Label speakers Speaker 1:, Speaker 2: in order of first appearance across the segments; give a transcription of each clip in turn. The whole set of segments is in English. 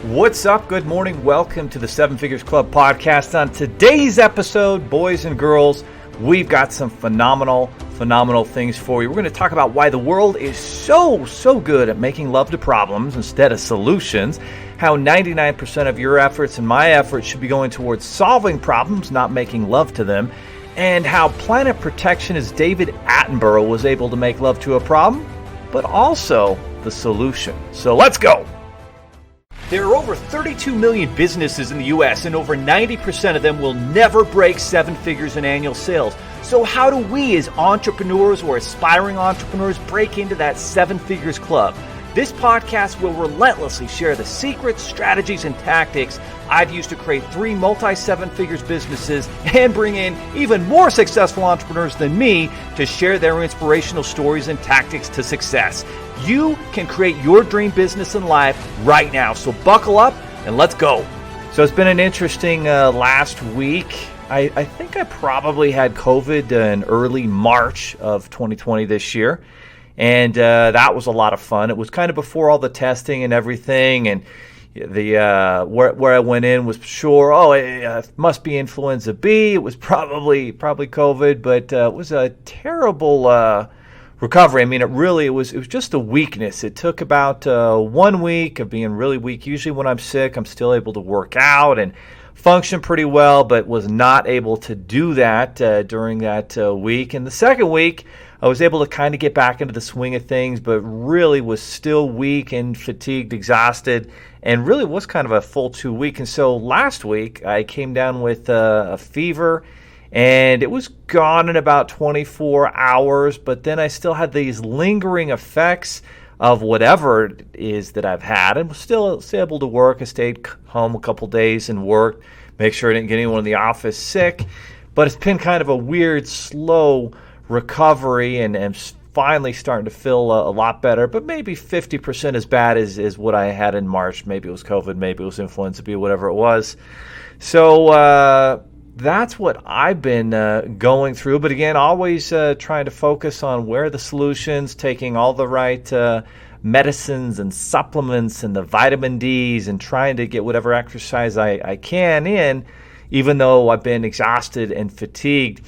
Speaker 1: What's up? Good morning. Welcome to the Seven Figures Club podcast. On today's episode, boys and girls, we've got some phenomenal things for you. We're going to talk about why the world is so good at making love to problems instead of solutions, how 99% of your efforts and my efforts should be going towards solving problems, not making love to them, and how planet protectionist David Attenborough was able to make love to a problem, but also the solution. So let's go. There are over 32 million businesses in the U.S., and over 90% of them will never break seven figures in annual sales. So how do we as entrepreneurs or aspiring entrepreneurs break into that seven figures club? This podcast will relentlessly share the secrets, strategies, and tactics I've used to create 3 multi-seven figures businesses and bring in even more successful entrepreneurs than me to share their inspirational stories and tactics to success. You can create your dream business and life right now. So buckle up and let's go. So it's been an interesting last week. I think I probably had COVID in early March of 2020 this year. And that was a lot of fun. It was kind of before all the testing and everything, and the where I went in was sure, it must be influenza B. It was probably COVID, but it was a terrible recovery. I mean, it was just a weakness. It took about 1 week of being really weak. Usually when I'm sick, I'm still able to work out and function pretty well, but was not able to do that during that week. And the second week, I was able to kind of get back into the swing of things, but really was still weak and fatigued, exhausted, and really was kind of a full 2 week. And so last week, I came down with a fever, and it was gone in about 24 hours, but then I still had these lingering effects of whatever it is that I've had, and was still able to work. I stayed home a couple days and worked, make sure I didn't get anyone in the office sick, but it's been kind of a weird, slow recovery, and I'm finally starting to feel a lot better, but maybe 50% as bad as what I had in March. Maybe it was COVID, maybe it was influenza B, whatever it was. So that's what I've been going through. But again, always trying to focus on where the solutions, taking all the right medicines and supplements and the vitamin Ds, and trying to get whatever exercise I can in, even though I've been exhausted and fatigued.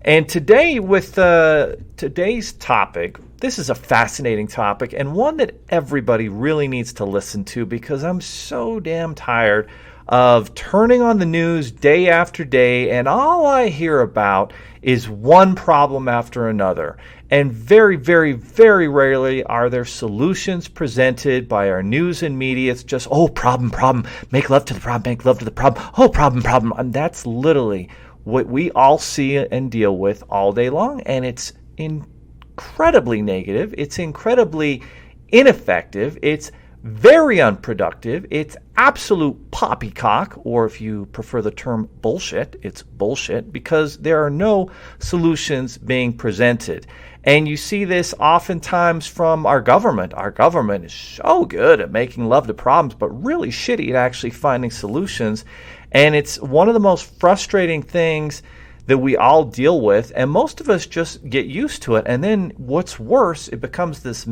Speaker 1: And today, with today's topic, this is a fascinating topic and one that everybody really needs to listen to, because I'm so damn tired of turning on the news day after day, and all I hear about is one problem after another. And very, very, very rarely are there solutions presented by our news and media. It's just, problem, make love to the problem, make love to the problem, problem. And that's literally what we all see and deal with all day long. And it's incredibly negative. It's incredibly ineffective. It's very unproductive. It's absolute poppycock, or if you prefer the term bullshit, it's bullshit, because there are no solutions being presented. And you see this oftentimes from our government. Our government is so good at making love to problems, but really shitty at actually finding solutions. And it's one of the most frustrating things that we all deal with, and most of us just get used to it. And then what's worse, it becomes this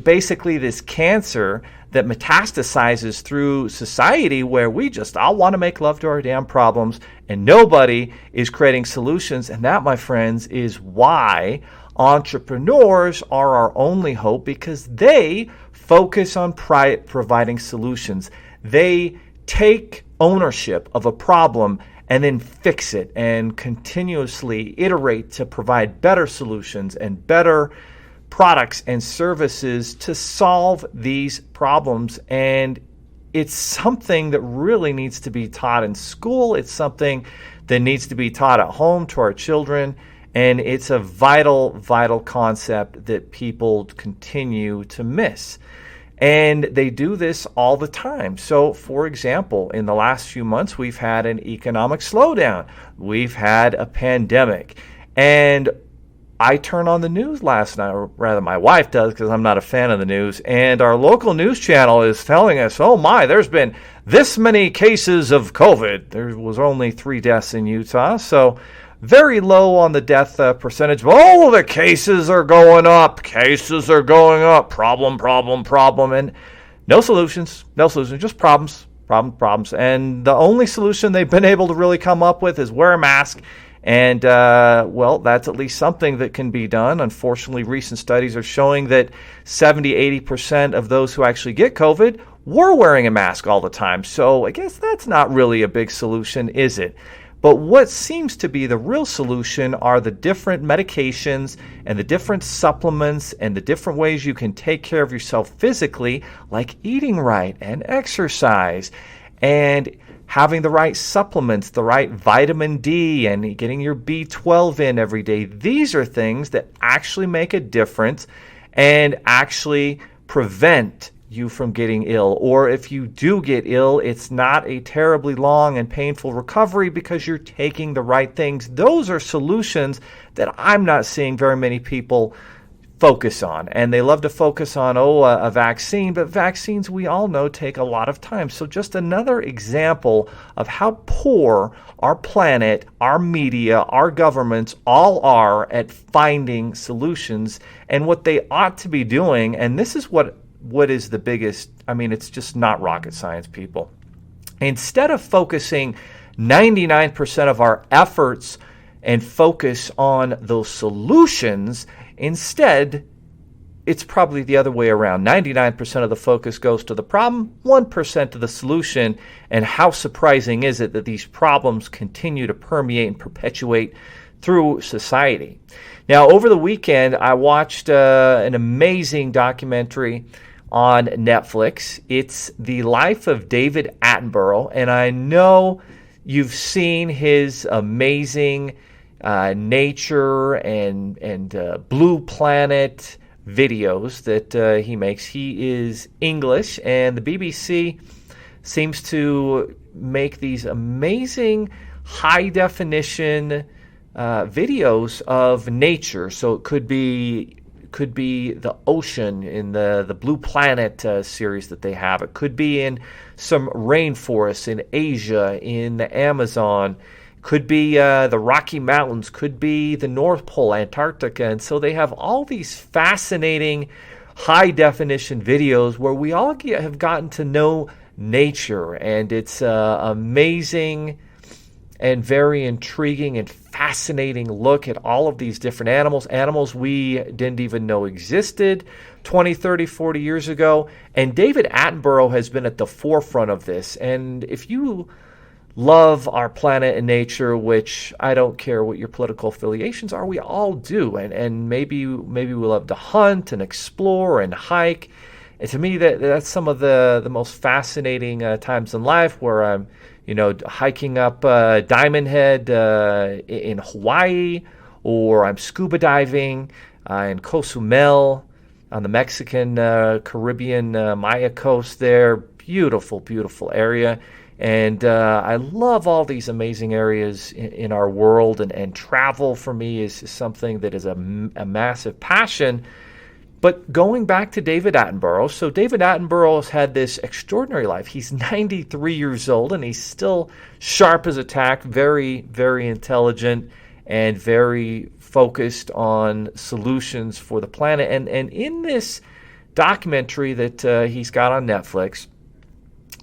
Speaker 1: basically this cancer that metastasizes through society, where we just all want to make love to our damn problems, and nobody is creating solutions. And that, my friends, is why entrepreneurs are our only hope, because they focus on providing solutions. They take ownership of a problem and then fix it and continuously iterate to provide better solutions and better products and services to solve these problems. And it's something that really needs to be taught in school. It's something that needs to be taught at home to our children. And it's a vital concept that people continue to miss. And they do this all the time. So, for example, in the last few months, we've had an economic slowdown. We've had a pandemic. And I turn on the news last night, or rather my wife does, because I'm not a fan of the news, and our local news channel is telling us, there's been this many cases of COVID. There was only 3 deaths in Utah, so very low on the death percentage. The cases are going up. Cases are going up. Problem. And No solutions, just problems. And the only solution they've been able to really come up with is wear a mask. And, well, that's at least something that can be done. Unfortunately, recent studies are showing that 70-80% of those who actually get COVID were wearing a mask all the time. So I guess that's not really a big solution, is it? But what seems to be the real solution are the different medications and the different supplements and the different ways you can take care of yourself physically, like eating right and exercise and having the right supplements, the right vitamin D, and getting your B12 in every day. These are things that actually make a difference and actually prevent you from getting ill. Or if you do get ill, it's not a terribly long and painful recovery because you're taking the right things. Those are solutions that I'm not seeing very many people focus on. And they love to focus on, a vaccine, but vaccines, we all know, take a lot of time. So just another example of how poor our planet, our media, our governments all are at finding solutions and what they ought to be doing. And this is what is the biggest, it's just not rocket science, people. Instead of focusing 99% of our efforts and focus on those solutions, instead, it's probably the other way around. 99% of the focus goes to the problem, 1% to the solution. And how surprising is it that these problems continue to permeate and perpetuate through society? Now, over the weekend, I watched an amazing documentary on Netflix. It's The Life of David Attenborough, and I know you've seen his amazing nature and Blue Planet videos that he makes. He is English, and the BBC seems to make these amazing high-definition videos of nature. So it could be the ocean in the Blue Planet series that they have. It could be in some rainforests in Asia, in the Amazon. Could be the Rocky Mountains. Could be the North Pole, Antarctica. And so they have all these fascinating high-definition videos where we all have gotten to know nature. And it's amazing and very intriguing and fascinating look at all of these different animals we didn't even know existed 20, 30, 40 years ago. And David Attenborough has been at the forefront of this. And if you love our planet and nature, which I don't care what your political affiliations are, we all do. And maybe we love to hunt and explore and hike. And to me, that's some of the most fascinating times in life, where I'm hiking up Diamond Head in Hawaii, or I'm scuba diving in Cozumel on the Mexican Caribbean Maya coast there. Beautiful, beautiful area. And I love all these amazing areas in our world, and travel for me is something that is a massive passion. But going back to David Attenborough, so David Attenborough has had this extraordinary life. He's 93 years old, and he's still sharp as a tack, very, very intelligent, and very focused on solutions for the planet. And in this documentary that he's got on Netflix,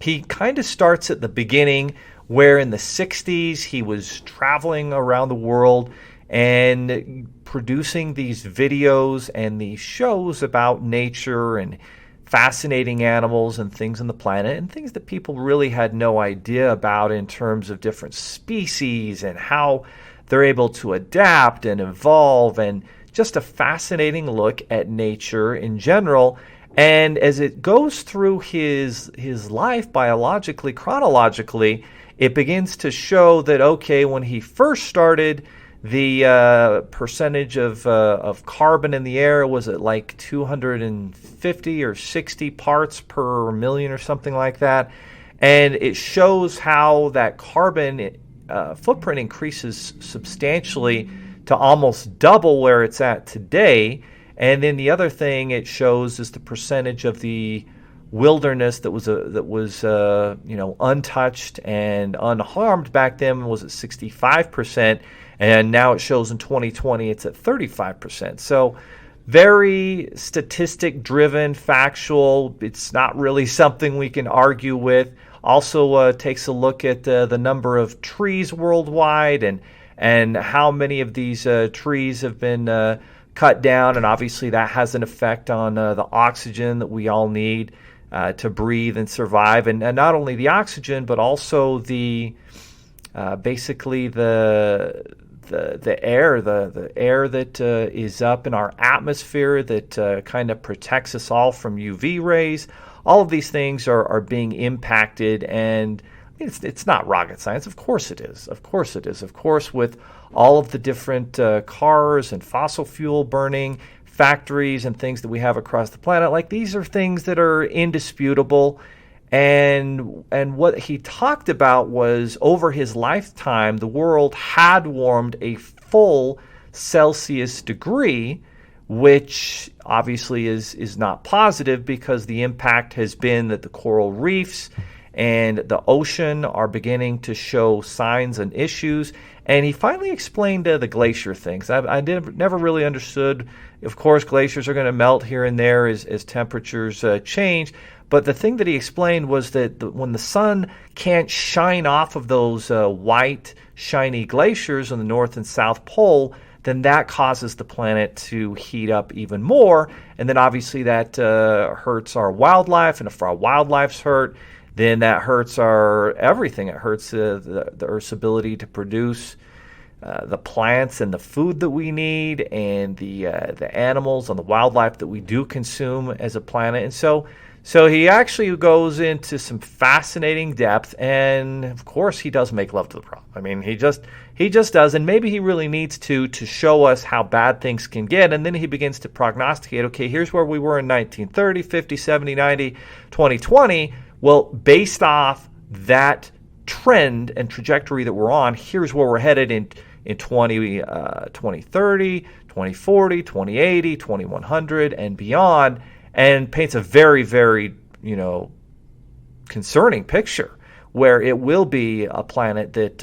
Speaker 1: he kind of starts at the beginning, where in the 60s he was traveling around the world and producing these videos and these shows about nature and fascinating animals and things on the planet, and things that people really had no idea about in terms of different species and how they're able to adapt and evolve, and just a fascinating look at nature in general. And as it goes through his life biologically, chronologically, it begins to show that, okay, when he first started, the percentage of carbon in the air was at like 250 or 60 parts per million or something like that. And it shows how that carbon footprint increases substantially to almost double where it's at today. And then the other thing it shows is the percentage of the wilderness that was untouched and unharmed back then was at 65%. And now it shows in 2020 it's at 35%. So very statistic driven, factual. It's not really something we can argue with. Also takes a look at the number of trees worldwide and how many of these trees have been cut down, and obviously that has an effect on the oxygen that we all need to breathe and survive, and not only the oxygen but also the basically the air, the air that is up in our atmosphere that kind of protects us all from UV rays. All of these things are being impacted, and it's not rocket science. Of course it is. Of course it is. Of course, with all of the different cars and fossil fuel burning factories and things that we have across the planet, like these are things that are indisputable. And what he talked about was over his lifetime, the world had warmed a full Celsius degree, which obviously is not positive because the impact has been that the coral reefs and the ocean are beginning to show signs and issues. And he finally explained the glacier things. I never really understood. Of course, glaciers are going to melt here and there as temperatures change. But the thing that he explained was that when the sun can't shine off of those white, shiny glaciers on the North and South Pole, then that causes the planet to heat up even more. And then obviously that hurts our wildlife. And if our wildlife's hurt, then that hurts our everything. It hurts the Earth's ability to produce the plants and the food that we need, and the animals and the wildlife that we do consume as a planet. And so he actually goes into some fascinating depth, and of course he does make love to the problem. I mean, he just does, and maybe he really needs to show us how bad things can get, and then he begins to prognosticate, okay, here's where we were in 1930, 50, 70, 90, 2020. Well, based off that trend and trajectory that we're on, here's where we're headed in 2030, 2040, 2080, 2100, and beyond, and paints a very, very, concerning picture where it will be a planet that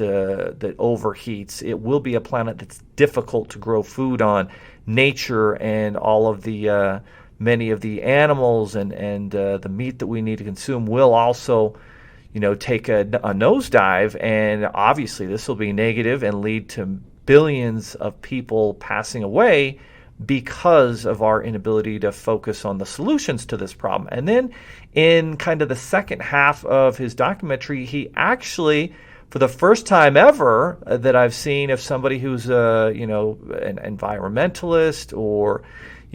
Speaker 1: overheats. It will be a planet that's difficult to grow food on. Nature and all of the many of the animals and the meat that we need to consume will also, take a nosedive, and obviously this will be negative and lead to billions of people passing away because of our inability to focus on the solutions to this problem. And then in kind of the second half of his documentary, he actually, for the first time ever that I've seen of somebody who's an environmentalist or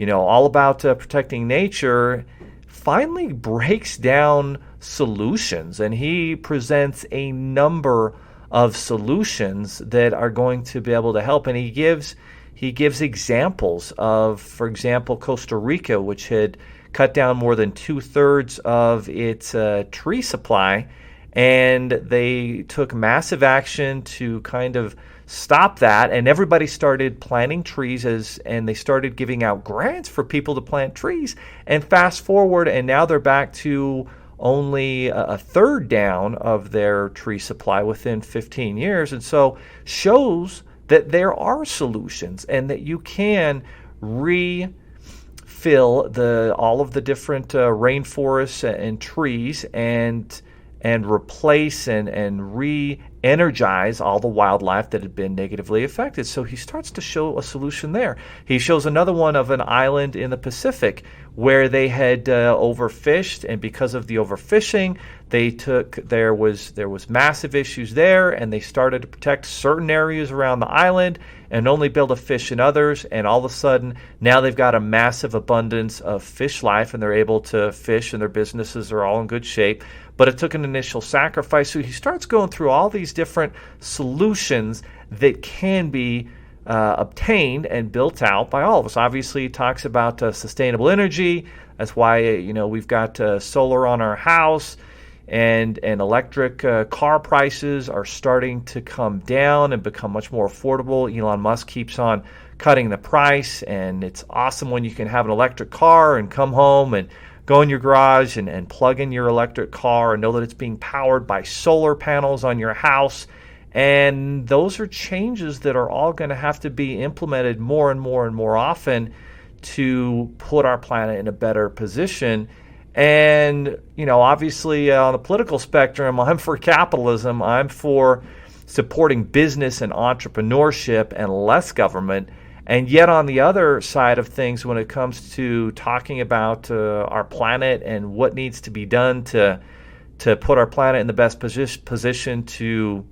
Speaker 1: all about protecting nature, finally breaks down solutions, and he presents a number of solutions that are going to be able to help. And he gives examples of, for example, Costa Rica, which had cut down more than 2/3 of its tree supply, and they took massive action to kind of stop that, and everybody started planting trees and they started giving out grants for people to plant trees. And fast forward, and now they're back to only a third down of their tree supply within 15 years. And so shows that there are solutions and that you can refill all of the different rainforests and trees and replace and re-energize all the wildlife that had been negatively affected. So he starts to show a solution there. He shows another one of an island in the Pacific where they had overfished, and because of the overfishing, there was massive issues there, and they started to protect certain areas around the island and only be able to fish in others. And all of a sudden, now they've got a massive abundance of fish life, and they're able to fish, and their businesses are all in good shape. But it took an initial sacrifice. So he starts going through all these different solutions that can be obtained and built out by all of us. Obviously, he talks about sustainable energy. That's why we've got solar on our house, and electric car prices are starting to come down and become much more affordable. Elon Musk keeps on cutting the price, and it's awesome when you can have an electric car and come home and go in your garage and plug in your electric car and know that it's being powered by solar panels on your house. And those are changes that are all going to have to be implemented more and more and more often to put our planet in a better position. And, obviously on the political spectrum, I'm for capitalism. I'm for supporting business and entrepreneurship and less government. And yet on the other side of things, when it comes to talking about our planet and what needs to be done to put our planet in the best position to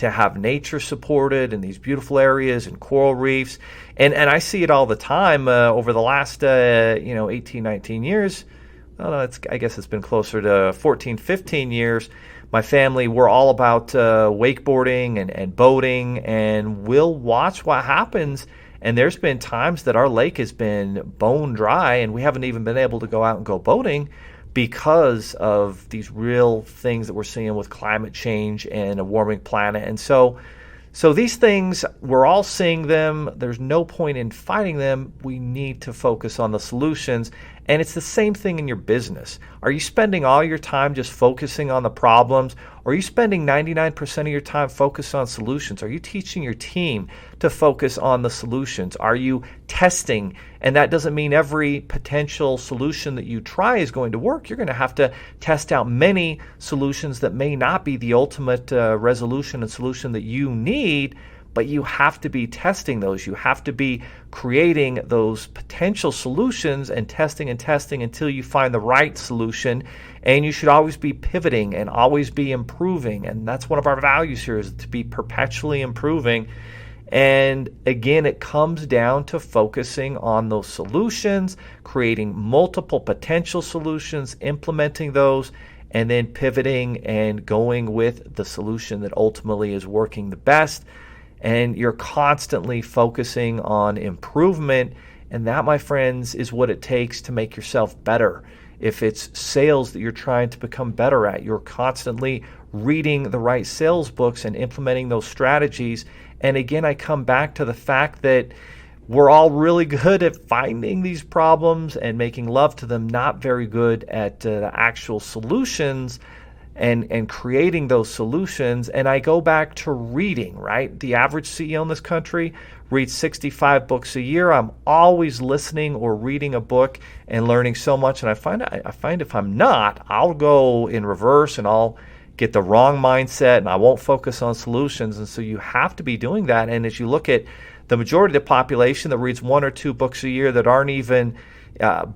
Speaker 1: have nature supported in these beautiful areas and coral reefs. And I see it all the time over the last 18, 19 years. I guess it's been closer to 14, 15 years. My family, we're all about wakeboarding and boating, and we'll watch what happens. And there's been times that our lake has been bone dry, and we haven't even been able to go out and go boating because of these real things that we're seeing with climate change and a warming planet. And so these things, we're all seeing them. There's no point in fighting them. We need to focus on the solutions. And it's the same thing in your business. Are you spending all your time just focusing on the problems? Or are you spending 99% of your time focused on solutions? Are you teaching your team to focus on the solutions? Are you testing? And that doesn't mean every potential solution that you try is going to work. You're going to have to test out many solutions that may not be the ultimate resolution and solution that you need. But you have to be testing those. You have to be creating those potential solutions and testing until you find the right solution. And you should always be pivoting and always be improving. And that's one of our values here, is to be perpetually improving. And again, it comes down to focusing on those solutions, creating multiple potential solutions, implementing those, and then pivoting and going with the solution that ultimately is working the best. And you're constantly focusing on improvement. And that, my friends, is what it takes to make yourself better. If it's sales that you're trying to become better at, you're constantly reading the right sales books and implementing those strategies. And again, I come back to the fact that we're all really good at finding these problems and making love to them, not very good at the actual solutions and creating those solutions. And I go back to reading, right? The average CEO in this country reads 65 books a year. I'm always listening or reading a book and learning so much. And I find if I'm not, I'll go in reverse and I'll get the wrong mindset and I won't focus on solutions. And so you have to be doing that. And as you look at the majority of the population that reads 1 or 2 books a year that aren't even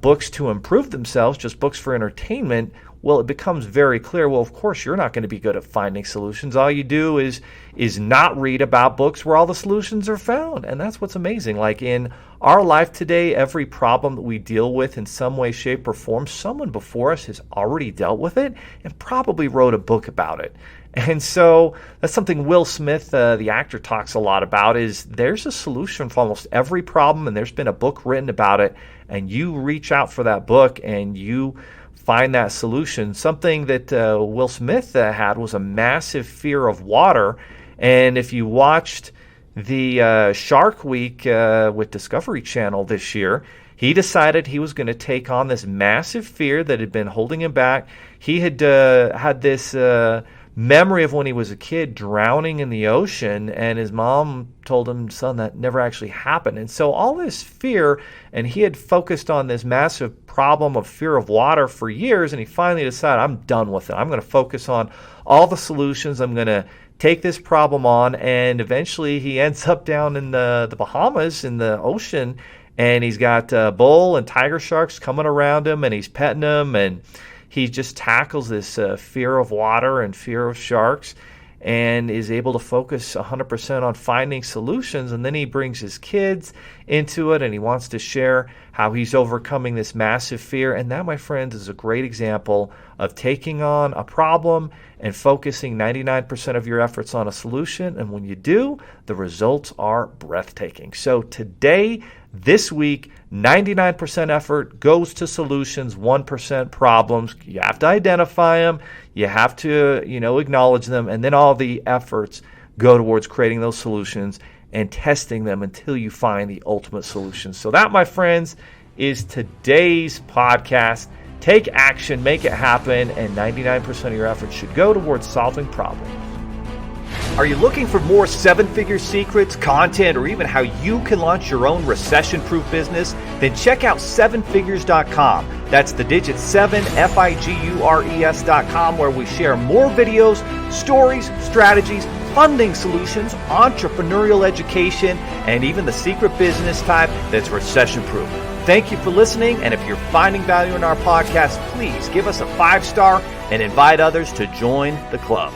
Speaker 1: books to improve themselves, just books for entertainment, well, it becomes very clear, well, of course, you're not going to be good at finding solutions. All you do is not read about books where all the solutions are found. And that's what's amazing. Like in our life today, every problem that we deal with in some way, shape, or form, someone before us has already dealt with it and probably wrote a book about it. And so that's something Will Smith, the actor, talks a lot about, is there's a solution for almost every problem, and there's been a book written about it, and you reach out for that book and you find that solution. Something that Will Smith had was a massive fear of water. And if you watched the Shark Week with Discovery Channel this year, he decided he was going to take on this massive fear that had been holding him back. He had had this memory of when he was a kid drowning in the ocean, and his mom told him, son, that never actually happened. And so all this fear, and he had focused on this massive problem of fear of water for years, and he finally decided, I'm done with it. I'm going to focus on all the solutions. I'm going to take this problem on. And eventually he ends up down in the Bahamas in the ocean, and he's got bull and tiger sharks coming around him, and he's petting them, and he just tackles this fear of water and fear of sharks and is able to focus 100% on finding solutions. And then he brings his kids into it, and he wants to share how he's overcoming this massive fear. And that, my friends, is a great example of taking on a problem and focusing 99% of your efforts on a solution. And when you do, the results are breathtaking. So today, this week, 99% effort goes to solutions, 1% problems. You have to identify them. You have to, acknowledge them. And then all the efforts go towards creating those solutions and testing them until you find the ultimate solution. So that, my friends, is today's podcast. Take action, make it happen, and 99% of your efforts should go towards solving problems. Are you looking for more seven-figure secrets, content, or even how you can launch your own recession-proof business? Then check out sevenfigures.com. That's the digit 7, Figures.com, where we share more videos, stories, strategies, funding solutions, entrepreneurial education, and even the secret business type that's recession-proof. Thank you for listening, and if you're finding value in our podcast, please give us a 5-star and invite others to join the club.